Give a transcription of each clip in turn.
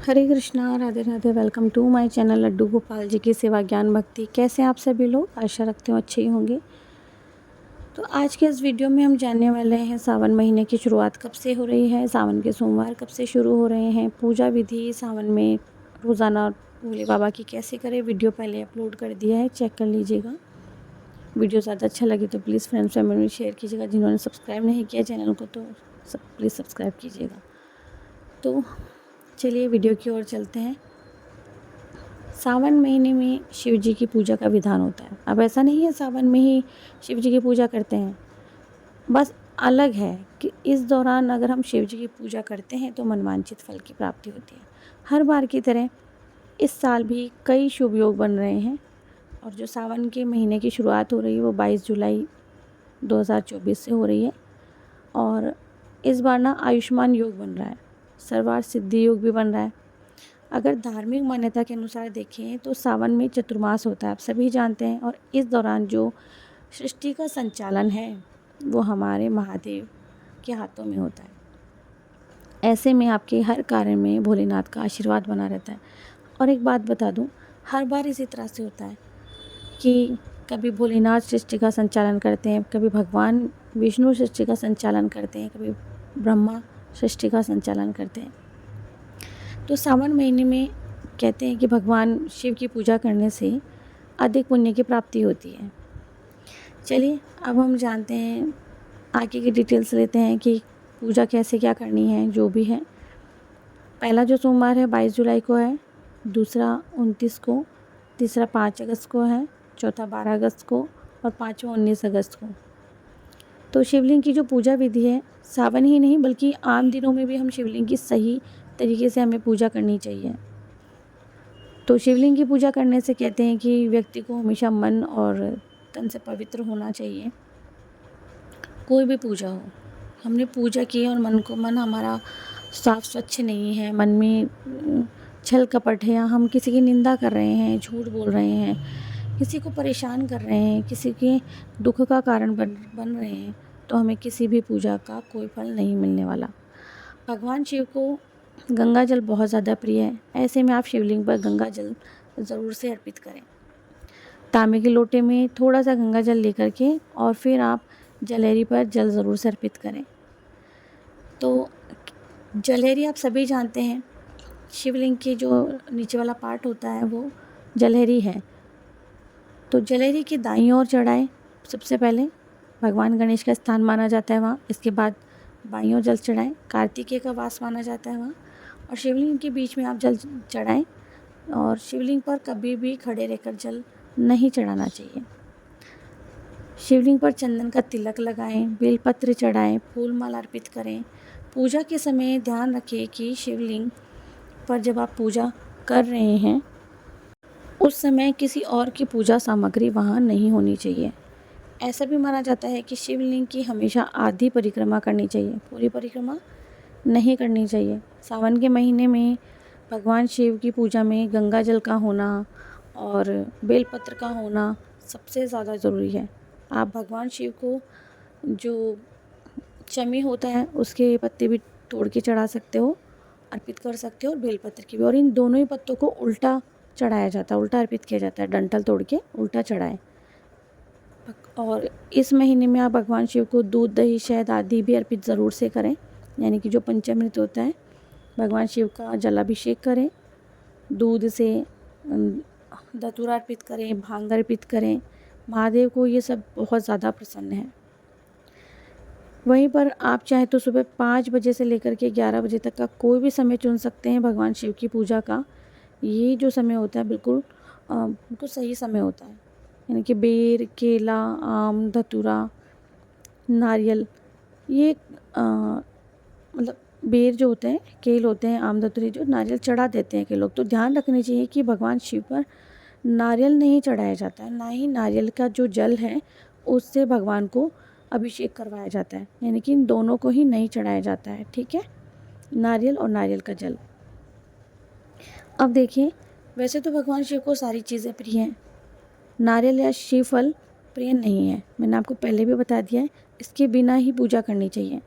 Hare Krishna, Radhe Radhe. Welcome to my channel Laddu Gopal ji की सेवा ज्ञान भक्ति। कैसे हैं आप सभी लोग? आशा रखते हो अच्छे ही होंगे। तो आज के इस वीडियो में हम जानने वाले हैं सावन महीने की शुरुआत कब से हो रही है, सावन के सोमवार कब से शुरू हो रहे हैं, पूजा विधि सावन में रोज़ाना भोले बाबा की कैसे करें। वीडियो पहले अपलोड कर दिया है, चेक कर लीजिएगा। वीडियो ज़्यादा अच्छा लगे तो प्लीज़ फ्रेंड्स फैमिली में शेयर कीजिएगा। जिन्होंने सब्सक्राइब नहीं किया चैनल को तो प्लीज़ सब्सक्राइब कीजिएगा। तो चलिए वीडियो की ओर चलते हैं। सावन महीने में शिव जी की पूजा का विधान होता है। अब ऐसा नहीं है सावन में ही शिव जी की पूजा करते हैं, बस अलग है कि इस दौरान अगर हम शिव जी की पूजा करते हैं तो मनवांछित फल की प्राप्ति होती है। हर बार की तरह इस साल भी कई शुभ योग बन रहे हैं और जो सावन के महीने की शुरुआत हो रही है वो 22 जुलाई 2024 से हो रही है। और इस बार ना आयुष्मान योग बन रहा है, सर्वार्थ सिद्धि योग भी बन रहा है। अगर धार्मिक मान्यता के अनुसार देखें तो सावन में चतुर्मास होता है, आप सभी जानते हैं। और इस दौरान जो सृष्टि का संचालन है वो हमारे महादेव के हाथों में होता है। ऐसे में आपके हर कार्य में भोलेनाथ का आशीर्वाद बना रहता है। और एक बात बता दूं, हर बार इसी तरह से होता है कि कभी भोलेनाथ सृष्टि का संचालन करते हैं, कभी भगवान विष्णु सृष्टि का संचालन करते हैं, कभी ब्रह्मा सृष्टि का संचालन करते हैं। तो सावन महीने में कहते हैं कि भगवान शिव की पूजा करने से अधिक पुण्य की प्राप्ति होती है। चलिए अब हम जानते हैं, आगे की डिटेल्स लेते हैं कि पूजा कैसे क्या करनी है। जो भी है, पहला जो सोमवार है 22 जुलाई को है, दूसरा 29 को, तीसरा 5 अगस्त को है, चौथा 12 अगस्त को और पाँचवा 19 अगस्त को। तो शिवलिंग की जो पूजा विधि है, सावन ही नहीं बल्कि आम दिनों में भी हम शिवलिंग की सही तरीके से हमें पूजा करनी चाहिए। तो शिवलिंग की पूजा करने से कहते हैं कि व्यक्ति को हमेशा मन और तन से पवित्र होना चाहिए। कोई भी पूजा हो, हमने पूजा की और मन हमारा साफ स्वच्छ नहीं है, मन में छल कपट है, या हम किसी की निंदा कर रहे हैं, झूठ बोल रहे हैं, किसी को परेशान कर रहे हैं, किसी के दुख का कारण बन रहे हैं, तो हमें किसी भी पूजा का कोई फल नहीं मिलने वाला। भगवान शिव को गंगा जल बहुत ज़्यादा प्रिय है। ऐसे में आप शिवलिंग पर गंगा जल ज़रूर से अर्पित करें। तांबे के लोटे में थोड़ा सा गंगा जल लेकर के और फिर आप जलेरी पर जल ज़रूर से अर्पित करें। तो जलेरी आप सभी जानते हैं, शिवलिंग के जो नीचे वाला पार्ट होता है वो जलेरी है। तो जलेरी की दाईं ओर चढ़ाएं। सबसे पहले भगवान गणेश का स्थान माना जाता है वहाँ। इसके बाद बाईं ओर जल चढ़ाएं। कार्तिकेय का वास माना जाता है वहाँ। और शिवलिंग के बीच में आप जल चढ़ाएं। और शिवलिंग पर कभी भी खड़े रहकर जल नहीं चढ़ाना चाहिए। शिवलिंग पर चंदन का तिलक लगाएं, बेलपत्र चढ़ाएं, फूल माला अर्पित करें। पूजा के समय ध्यान रखें कि शिवलिंग पर जब आप पूजा कर रहे हैं उस समय किसी और की पूजा सामग्री वहाँ नहीं होनी चाहिए। ऐसा भी माना जाता है कि शिवलिंग की हमेशा आधी परिक्रमा करनी चाहिए, पूरी परिक्रमा नहीं करनी चाहिए। सावन के महीने में भगवान शिव की पूजा में गंगा जल का होना और बेलपत्र का होना सबसे ज़्यादा ज़रूरी है। आप भगवान शिव को जो चमी होता है उसके पत्ते भी तोड़ के चढ़ा सकते हो, अर्पित कर सकते हो, और बेलपत्र की भी। और इन दोनों ही पत्तों को उल्टा चढ़ाया जाता है, उल्टा अर्पित किया जाता है। डंठल तोड़ के उल्टा चढ़ाएं। और इस महीने में आप भगवान शिव को दूध, दही, शहद आदि भी अर्पित ज़रूर से करें। यानी कि जो पंचामृत होता है, भगवान शिव का जलाभिषेक करें, दूध से धतूरा अर्पित करें, भांग अर्पित करें। महादेव को ये सब बहुत ज़्यादा प्रसन्न है। वहीं पर आप चाहें तो सुबह 5 बजे से लेकर के 11 बजे तक का कोई भी समय चुन सकते हैं भगवान शिव की पूजा का। ये जो समय होता है बिल्कुल सही समय होता है। यानी कि बेर, केला, आम, धतूरा, नारियल, ये मतलब बेर जो होते हैं, केल होते हैं, आम, धतूरे जो नारियल चढ़ा देते हैं के लोग। तो ध्यान रखनी चाहिए कि भगवान शिव पर नारियल नहीं चढ़ाया जाता है, ना ही नारियल का जो जल है उससे भगवान को अभिषेक करवाया जाता है। यानी कि इन दोनों को ही नहीं चढ़ाया जाता है, ठीक है, नारियल और नारियल का जल। अब देखिए, वैसे तो भगवान शिव को सारी चीज़ें प्रिय हैं, नारियल या श्रीफल प्रिय नहीं है। मैंने आपको पहले भी बता दिया है, इसके बिना ही पूजा करनी चाहिए।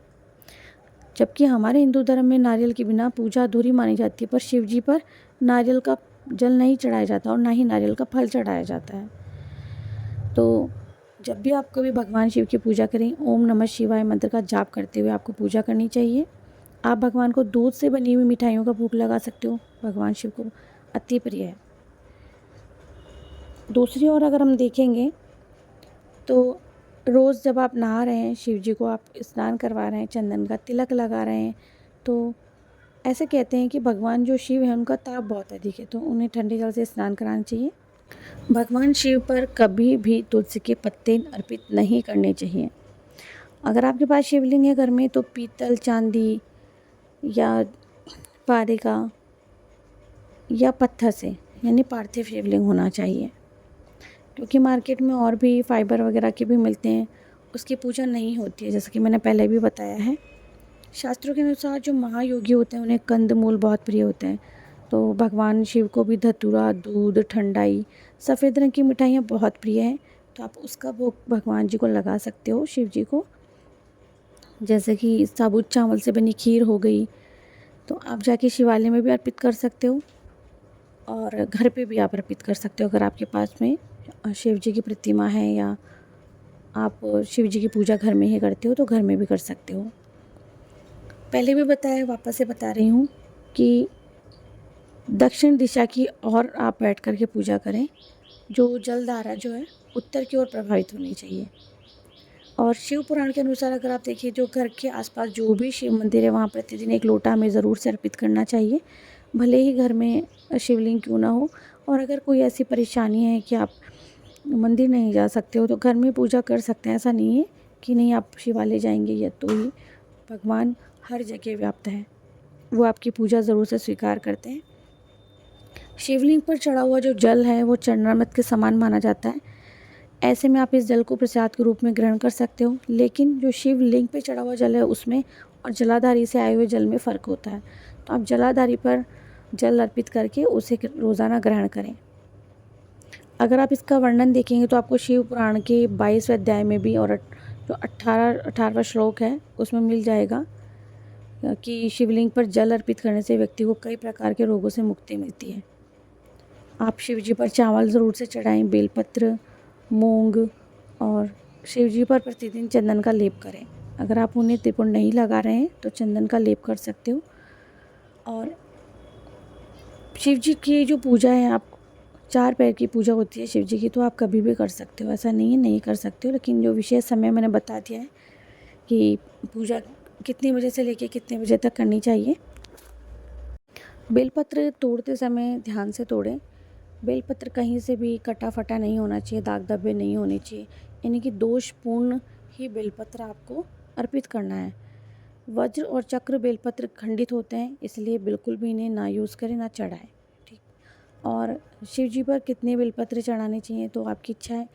जबकि हमारे हिंदू धर्म में नारियल के बिना पूजा अधूरी मानी जाती है, पर शिव जी पर नारियल का जल नहीं चढ़ाया जाता और ना ही नारियल का फल चढ़ाया जाता है। तो जब भी आप कभी भगवान शिव की पूजा करें, ओम नमः शिवाय मंत्र का जाप करते हुए आपको पूजा करनी चाहिए। आप भगवान को दूध से बनी हुई मिठाइयों का भोग लगा सकते हो, भगवान शिव को अति प्रिय है। दूसरी ओर अगर हम देखेंगे तो रोज़ जब आप नहा रहे हैं, शिव जी को आप स्नान करवा रहे हैं, चंदन का तिलक लगा रहे हैं, तो ऐसे कहते हैं कि भगवान जो शिव है उनका ताप बहुत अधिक है, तो उन्हें ठंडे जल से स्नान कराना चाहिए। भगवान शिव पर कभी भी तुलसी के पत्ते अर्पित नहीं करने चाहिए। अगर आपके पास शिवलिंग है घर में तो पीतल, चांदी या पारे का या पत्थर से यानी पार्थिव शिवलिंग होना चाहिए, क्योंकि मार्केट में और भी फाइबर वगैरह के भी मिलते हैं, उसकी पूजा नहीं होती है, जैसा कि मैंने पहले भी बताया है। शास्त्रों के अनुसार जो महायोगी होते हैं उन्हें कंद मूल बहुत प्रिय होते हैं, तो भगवान शिव को भी धतूरा, दूध, ठंडाई, सफ़ेद रंग की मिठाइयाँ बहुत प्रिय हैं, तो आप उसका भोग भगवान जी को लगा सकते हो, शिव जी को। जैसे कि साबुत चावल से बनी खीर हो गई, तो आप जाके शिवालय में भी अर्पित कर सकते हो और घर पे भी आप अर्पित कर सकते हो। अगर आपके पास में शिव जी की प्रतिमा है या आप शिव जी की पूजा घर में ही करते हो तो घर में भी कर सकते हो। पहले भी बताया, वापस से बता रही हूँ कि दक्षिण दिशा की ओर आप बैठ कर के पूजा करें। जो जलधारा जो है उत्तर की ओर प्रभावित होनी चाहिए। और शिव पुराण के अनुसार अगर आप देखिए, जो घर के आसपास जो भी शिव मंदिर है वहाँ प्रतिदिन एक लोटा हमें ज़रूर से अर्पित करना चाहिए, भले ही घर में शिवलिंग क्यों ना हो। और अगर कोई ऐसी परेशानी है कि आप मंदिर नहीं जा सकते हो तो घर में पूजा कर सकते हैं। ऐसा नहीं है कि नहीं आप शिवालय जाएंगे या तो ही, भगवान हर जगह व्याप्त है, वो आपकी पूजा ज़रूर से स्वीकार करते हैं। शिवलिंग पर चढ़ा हुआ जो जल है वो चरणामृत के समान माना जाता है। ऐसे में आप इस जल को प्रसाद के रूप में ग्रहण कर सकते हो, लेकिन जो शिवलिंग पे चढ़ा हुआ जल है उसमें और जलाधारी से आए हुए जल में फ़र्क होता है, तो आप जलाधारी पर जल अर्पित करके उसे रोज़ाना ग्रहण करें। अगर आप इसका वर्णन देखेंगे तो आपको शिव पुराण के 22वें अध्याय में भी और जो 18वां श्लोक है उसमें मिल जाएगा कि शिवलिंग पर जल अर्पित करने से व्यक्ति को कई प्रकार के रोगों से मुक्ति मिलती है। आप शिव जी पर चावल ज़रूर से चढ़ाएं, बेलपत्र, मूंग, और शिव जी पर प्रतिदिन चंदन का लेप करें। अगर आप उन्हें त्रिपुर नहीं लगा रहे हैं तो चंदन का लेप कर सकते हो। और शिव जी की जो पूजा है, आप 4 पैर की पूजा होती है शिव जी की, तो आप कभी भी कर सकते हो, ऐसा नहीं है नहीं कर सकते हो। लेकिन जो विशेष समय मैंने बता दिया है कि पूजा कितने बजे से लेके कितने बजे तक करनी चाहिए। बेलपत्र तोड़ते समय ध्यान से तोड़ें। बेलपत्र कहीं से भी कटा फटा नहीं होना चाहिए, दाग धब्बे नहीं होने चाहिए, यानी कि दोषपूर्ण ही बेलपत्र आपको अर्पित करना है। वज्र और चक्र बेलपत्र खंडित होते हैं, इसलिए बिल्कुल भी इन्हें ना यूज़ करें, ना चढ़ाएं। ठीक। और शिव जी पर कितने बेलपत्र चढ़ाने चाहिए तो आपकी इच्छा है।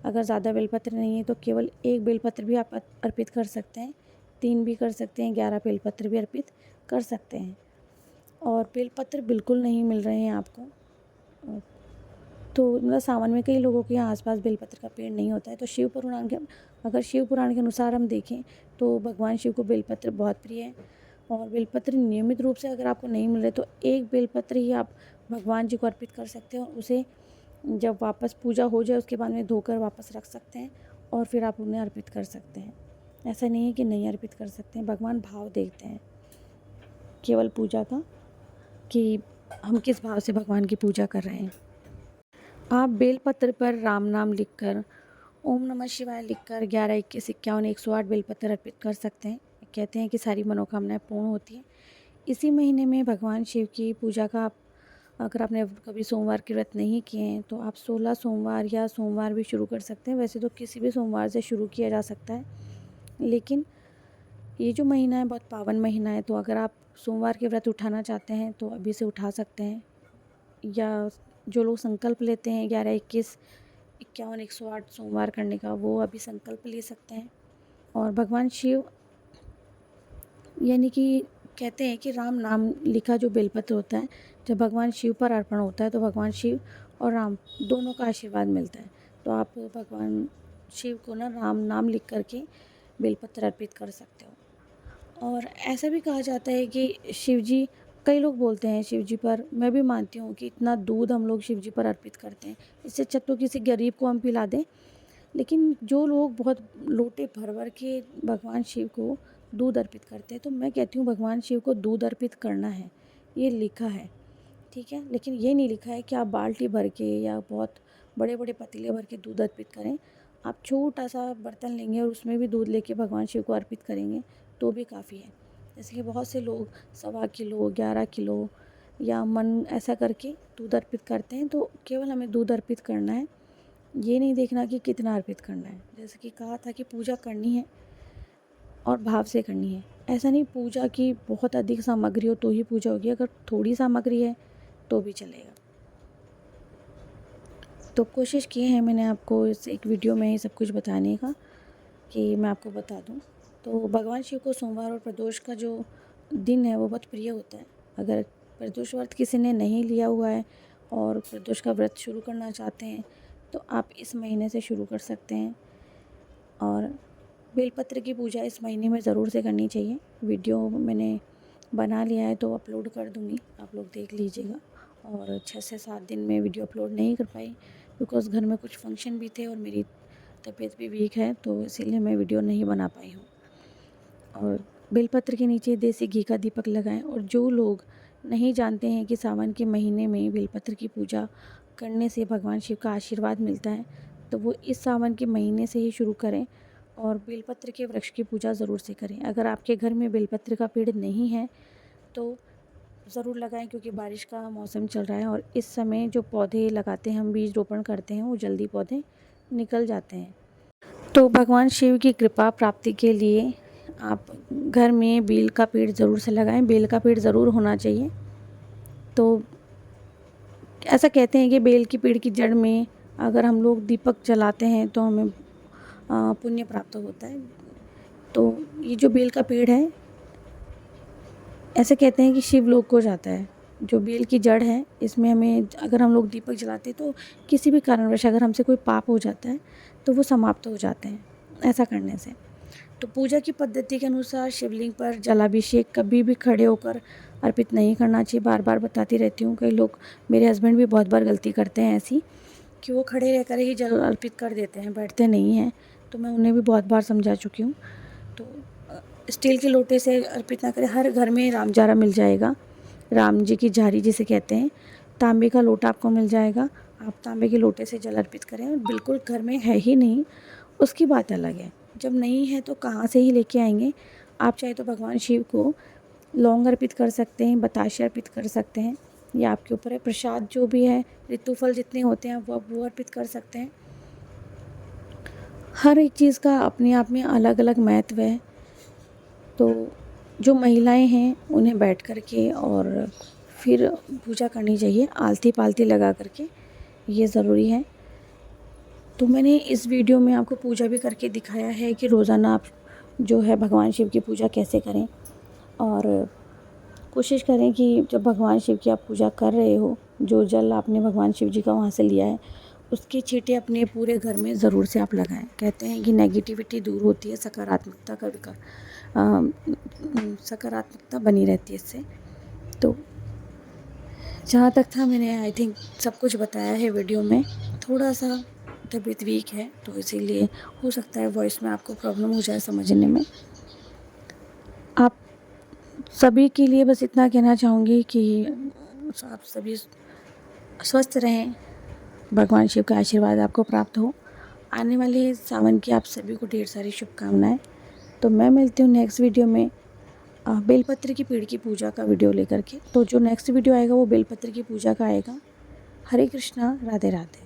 अगर ज़्यादा बेलपत्र नहीं है तो केवल 1 बेलपत्र भी आप अर्पित कर सकते हैं, 3 भी कर सकते हैं, 11 बेलपत्र भी अर्पित कर सकते हैं। और बेलपत्र बिल्कुल नहीं मिल रहे हैं आपको, तो मतलब सावन में कई लोगों के यहाँ आसपास बेलपत्र का पेड़ नहीं होता है, तो अगर शिव पुराण के अनुसार हम देखें तो भगवान शिव को बेलपत्र बहुत प्रिय है। और बेलपत्र नियमित रूप से अगर आपको नहीं मिल रहे तो 1 बेलपत्र ही आप भगवान जी को अर्पित कर सकते हो। उसे जब वापस पूजा हो जाए उसके बाद में धोकर वापस रख सकते हैं और फिर आप उन्हें अर्पित कर सकते हैं। ऐसा नहीं है कि नहीं अर्पित कर सकते हैं, भगवान भाव देखते हैं केवल पूजा का, कि हम किस भाव से भगवान की पूजा कर रहे हैं। आप बेलपत्र पर राम नाम लिखकर, ओम नमः शिवाय लिखकर 11, 21, 51, 108 बेलपत्र अर्पित कर सकते हैं। कहते हैं कि सारी मनोकामनाएं पूर्ण होती हैं। इसी महीने में भगवान शिव की पूजा का आप, अगर आपने कभी सोमवार के व्रत नहीं किए हैं तो आप 16 सोमवार या सोमवार भी शुरू कर सकते हैं। वैसे तो किसी भी सोमवार से शुरू किया जा सकता है, लेकिन ये जो महीना है बहुत पावन महीना है, तो अगर आप सोमवार के व्रत उठाना चाहते हैं तो अभी से उठा सकते हैं। या जो लोग संकल्प लेते हैं 11, 21, 51, 108 सोमवार करने का, वो अभी संकल्प ले सकते हैं। और भगवान शिव, यानी कि कहते हैं कि राम नाम लिखा जो बेलपत्र होता है, जब भगवान शिव पर अर्पण होता है तो भगवान शिव और राम दोनों का आशीर्वाद मिलता है। तो आप भगवान शिव को ना राम नाम लिख करके बेलपत्र अर्पित कर सकते हो। और ऐसा भी कहा जाता है कि शिव जी, कई लोग बोलते हैं शिव जी पर, मैं भी मानती हूँ कि इतना दूध हम लोग शिव जी पर अर्पित करते हैं, इससे अच्छा तो किसी गरीब को हम पिला दें। लेकिन जो लोग बहुत लोटे भर भर के भगवान शिव को दूध अर्पित करते हैं, तो मैं कहती हूँ भगवान शिव को दूध अर्पित करना है, ये लिखा है, ठीक है। लेकिन ये नहीं लिखा है कि आप बाल्टी भर के या बहुत बड़े बड़े पतीले भर के दूध अर्पित करें। आप छोटा सा बर्तन लेंगे और उसमें भी दूध लेके भगवान शिव को अर्पित करेंगे तो भी काफ़ी है। जैसे कि बहुत से लोग 1.25 किलो, 11 किलो या मन ऐसा करके दूध अर्पित करते हैं। तो केवल हमें दूध अर्पित करना है, ये नहीं देखना कि कितना अर्पित करना है। जैसे कि कहा था कि पूजा करनी है और भाव से करनी है। ऐसा नहीं पूजा की बहुत अधिक सामग्री हो तो ही पूजा होगी, अगर थोड़ी सामग्री है तो भी चलेगा। तो कोशिश की है मैंने आपको इस एक वीडियो में ही सब कुछ बताने का, कि मैं आपको बता दूं। तो भगवान शिव को सोमवार और प्रदोष का जो दिन है वो बहुत प्रिय होता है। अगर प्रदोष व्रत किसी ने नहीं लिया हुआ है और प्रदोष का व्रत शुरू करना चाहते हैं तो आप इस महीने से शुरू कर सकते हैं। और बेलपत्र की पूजा इस महीने में ज़रूर से करनी चाहिए। वीडियो मैंने बना लिया है तो अपलोड कर दूँगी, आप लोग देख लीजिएगा। और 6 से 7 दिन में वीडियो अपलोड नहीं कर पाई बिकॉज़ घर में कुछ फंक्शन भी थे और मेरी तबीयत भी वीक है, तो इसीलिए मैं वीडियो नहीं बना पाई हूँ। और बेलपत्र के नीचे देसी घी का दीपक लगाएं। और जो लोग नहीं जानते हैं कि सावन के महीने में बेलपत्र की पूजा करने से भगवान शिव का आशीर्वाद मिलता है, तो वो इस सावन के महीने से ही शुरू करें और बेलपत्र के वृक्ष की पूजा ज़रूर से करें। अगर आपके घर में बेलपत्र का पेड़ नहीं है तो ज़रूर लगाएं, क्योंकि बारिश का मौसम चल रहा है और इस समय जो पौधे लगाते हैं, हम बीज रोपण करते हैं, वो जल्दी पौधे निकल जाते हैं। तो भगवान शिव की कृपा प्राप्ति के लिए आप घर में बेल का पेड़ ज़रूर से लगाएं। बेल का पेड़ ज़रूर होना चाहिए। तो ऐसा कहते हैं कि बेल की पेड़ की जड़ में अगर हम लोग दीपक जलाते हैं तो हमें पुण्य प्राप्त होता है। तो ये जो बेल का पेड़ है, ऐसे कहते हैं कि शिव लोक को जाता है। जो बेल की जड़ है, इसमें हमें अगर हम लोग दीपक जलाते हैं तो किसी भी कारणवश अगर हमसे कोई पाप हो जाता है तो वो समाप्त हो जाते हैं ऐसा करने से। तो पूजा की पद्धति के अनुसार शिवलिंग पर जलाभिषेक कभी भी खड़े होकर अर्पित नहीं करना चाहिए। बार बार बताती रहती हूँ, कई लोग, मेरे हस्बैंड भी बहुत बार गलती करते हैं ऐसी, कि वो खड़े रहकर ही जल अर्पित कर देते हैं, बैठते नहीं हैं। तो मैं उन्हें भी बहुत बार समझा चुकी हूँ। तो स्टील के लोटे से अर्पित ना करें। हर घर में राम जारा मिल जाएगा, राम जी की झारी जिसे कहते हैं। तांबे का लोटा आपको मिल जाएगा, आप तांबे के लोटे से जल अर्पित करें। और बिल्कुल घर में है ही नहीं, उसकी बात अलग है। जब नहीं है तो कहाँ से ही लेके आएंगे। आप चाहे तो भगवान शिव को लौंग अर्पित कर सकते हैं, बताशे अर्पित कर सकते हैं, या आपके ऊपर है। प्रसाद जो भी है, ऋतुफल जितने होते हैं वो अर्पित कर सकते हैं। हर एक चीज़ का अपने आप में अलग अलग महत्व है। तो जो महिलाएं हैं उन्हें बैठ कर के और फिर पूजा करनी चाहिए, आलती पालती लगा करके, ये ज़रूरी है। तो मैंने इस वीडियो में आपको पूजा भी करके दिखाया है कि रोज़ाना आप जो है भगवान शिव की पूजा कैसे करें। और कोशिश करें कि जब भगवान शिव की आप पूजा कर रहे हो, जो जल आपने भगवान शिव जी का वहाँ से लिया है, उसकी छींटे अपने पूरे घर में ज़रूर से आप लगाएं। कहते हैं कि नेगेटिविटी दूर होती है, सकारात्मकता का विकास, सकारात्मकता बनी रहती है इससे। तो जहाँ तक था मैंने आई थिंक सब कुछ बताया है वीडियो में। थोड़ा सा तबीयत वीक है तो इसीलिए हो सकता है वॉइस में आपको प्रॉब्लम हो जाए समझने में। आप सभी के लिए बस इतना कहना चाहूँगी कि आप सभी स्वस्थ रहें, भगवान शिव का आशीर्वाद आपको प्राप्त हो। आने वाले सावन की आप सभी को ढेर सारी शुभकामनाएं। तो मैं मिलती हूँ नेक्स्ट वीडियो में बेलपत्र की पेड़ की पूजा का वीडियो लेकर के। तो जो नेक्स्ट वीडियो आएगा वो बेलपत्र की पूजा का आएगा। हरे कृष्णा, राधे राधे।